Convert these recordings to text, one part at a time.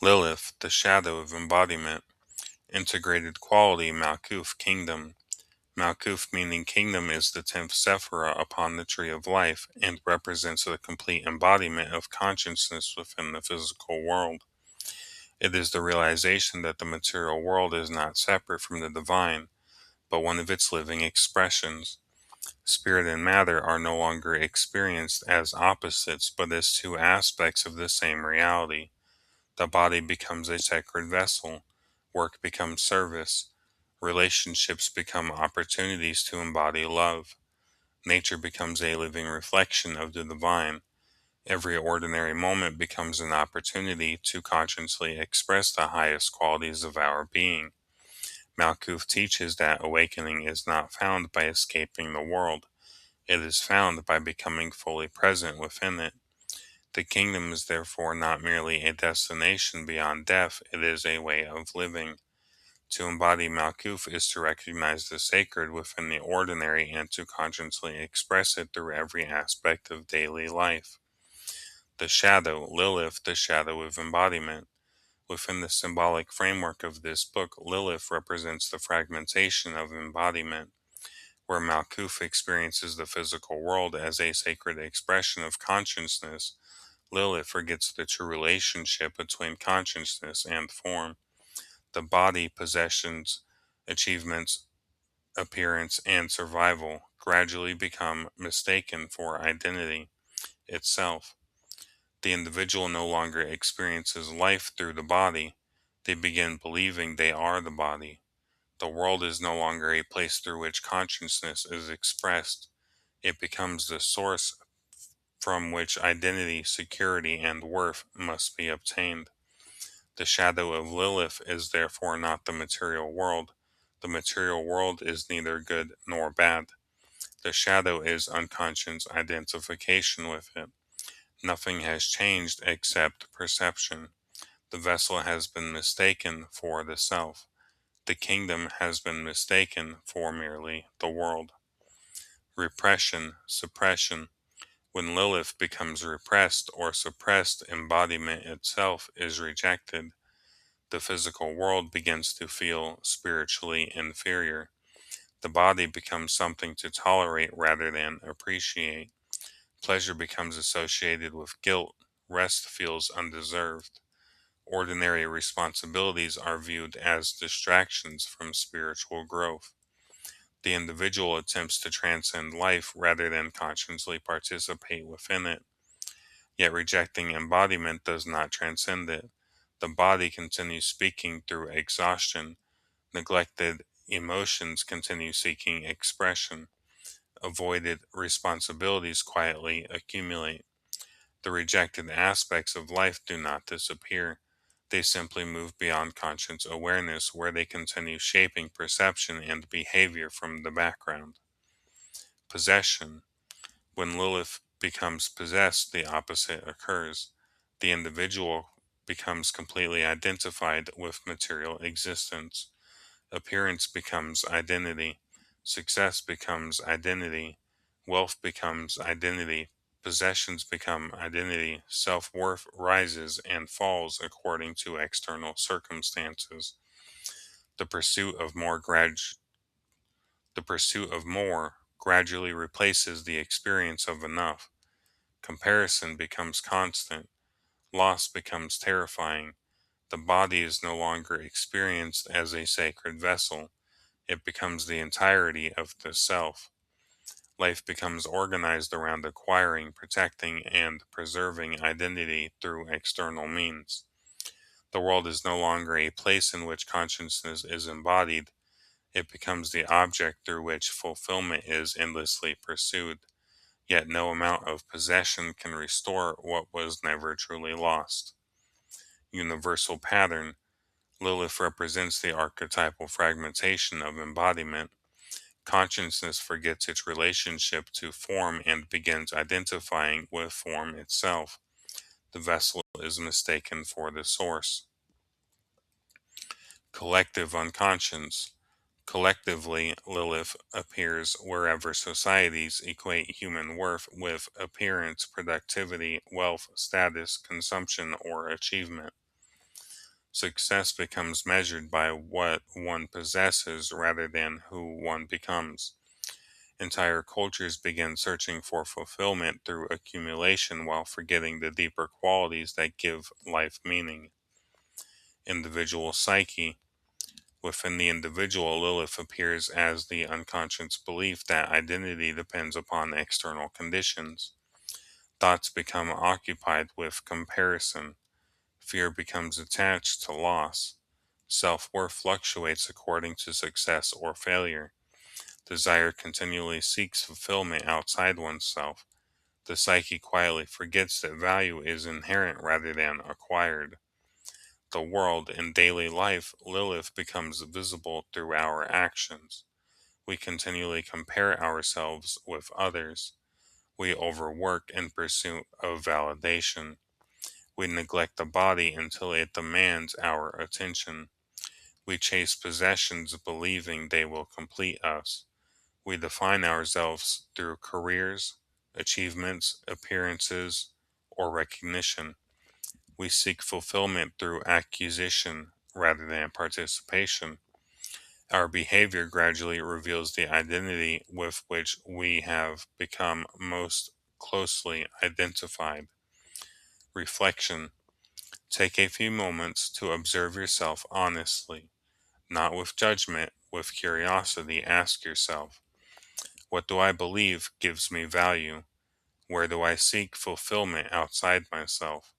Lilith, the shadow of embodiment. Integrated quality, Malkuth, kingdom. Malkuth meaning kingdom is the 10th Sephirah upon the tree of life and represents the complete embodiment of consciousness within the physical world. It is the realization that the material world is not separate from the divine, but one of its living expressions. Spirit and matter are no longer experienced as opposites, but as two aspects of the same reality. The body becomes a sacred vessel, work becomes service, relationships become opportunities to embody love, nature becomes a living reflection of the divine. Every ordinary moment becomes an opportunity to consciously express the highest qualities of our being. Malkuth teaches that awakening is not found by escaping the world. It is found by becoming fully present within it. The kingdom is therefore not merely a destination beyond death, it is a way of living. To embody Malkuth is to recognize the sacred within the ordinary and to consciously express it through every aspect of daily life. The shadow, Lilith, the shadow of embodiment. Within the symbolic framework of this book, Lilith represents the fragmentation of embodiment, where Malkuth experiences the physical world as a sacred expression of consciousness. Lilith forgets the true relationship between consciousness and form. The body, possessions, achievements, appearance, and survival gradually become mistaken for identity itself. The individual no longer experiences life through the body. They begin believing they are the body. The world is no longer a place through which consciousness is expressed. It becomes the source from which identity, security, and worth must be obtained. The shadow of Lilith is therefore not the material world. The material world is neither good nor bad. The shadow is unconscious identification with it. Nothing has changed except perception. The vessel has been mistaken for the self. The kingdom has been mistaken for merely the world. Repression, suppression. When Lilith becomes repressed or suppressed, embodiment itself is rejected. The physical world begins to feel spiritually inferior. The body becomes something to tolerate rather than appreciate. Pleasure becomes associated with guilt. Rest feels undeserved. Ordinary responsibilities are viewed as distractions from spiritual growth. The individual attempts to transcend life rather than consciously participate within it. Yet rejecting embodiment does not transcend it. The body continues speaking through exhaustion. Neglected emotions continue seeking expression. Avoided responsibilities quietly accumulate. The rejected aspects of life do not disappear. They simply move beyond conscious awareness, where they continue shaping perception and behavior from the background. Possession. When Lilith becomes possessed, the opposite occurs. The individual becomes completely identified with material existence. Appearance becomes identity. Success becomes identity. Wealth becomes identity. Possessions become identity. Self-worth rises and falls according to external circumstances. The pursuit of more gradually replaces the experience of enough. Comparison becomes constant. Loss becomes terrifying. The body is no longer experienced as a sacred vessel. It becomes the entirety of the self. Life becomes organized around acquiring, protecting, and preserving identity through external means. The world is no longer a place in which consciousness is embodied. It becomes the object through which fulfillment is endlessly pursued. Yet no amount of possession can restore what was never truly lost. Universal pattern. Lilith represents the archetypal fragmentation of embodiment. Consciousness forgets its relationship to form and begins identifying with form itself. The vessel is mistaken for the source. Collective unconscious. Collectively, Lilith appears wherever societies equate human worth with appearance, productivity, wealth, status, consumption, or achievement. Success becomes measured by what one possesses rather than who one becomes. Entire cultures begin searching for fulfillment through accumulation while forgetting the deeper qualities that give life meaning. Individual psyche. Within the individual, Lilith appears as the unconscious belief that identity depends upon external conditions. Thoughts become occupied with comparison. Fear becomes attached to loss. Self worth fluctuates according to success or failure. Desire continually seeks fulfillment outside oneself. The psyche quietly forgets that value is inherent rather than acquired. The world in daily life, Lilith becomes visible through our actions. We continually compare ourselves with others. We overwork in pursuit of validation. We neglect the body until it demands our attention. We chase possessions believing they will complete us. We define ourselves through careers, achievements, appearances, or recognition. We seek fulfillment through acquisition rather than participation. Our behavior gradually reveals the identity with which we have become most closely identified. Reflection. Take a few moments to observe yourself honestly, not with judgment, with curiosity. Ask yourself, what do I believe gives me value? Where do I seek fulfillment outside myself?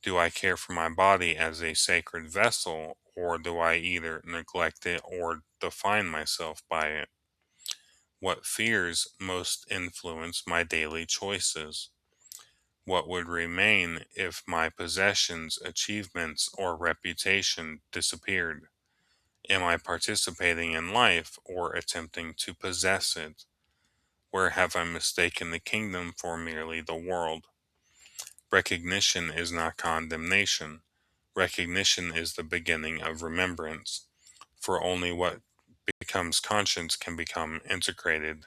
Do I care for my body as a sacred vessel, or do I either neglect it or define myself by it? What fears most influence my daily choices? What would remain if my possessions, achievements, or reputation disappeared? Am I participating in life or attempting to possess it? Where have I mistaken the kingdom for merely the world? Recognition is not condemnation. Recognition is the beginning of remembrance, for only what becomes conscious can become integrated.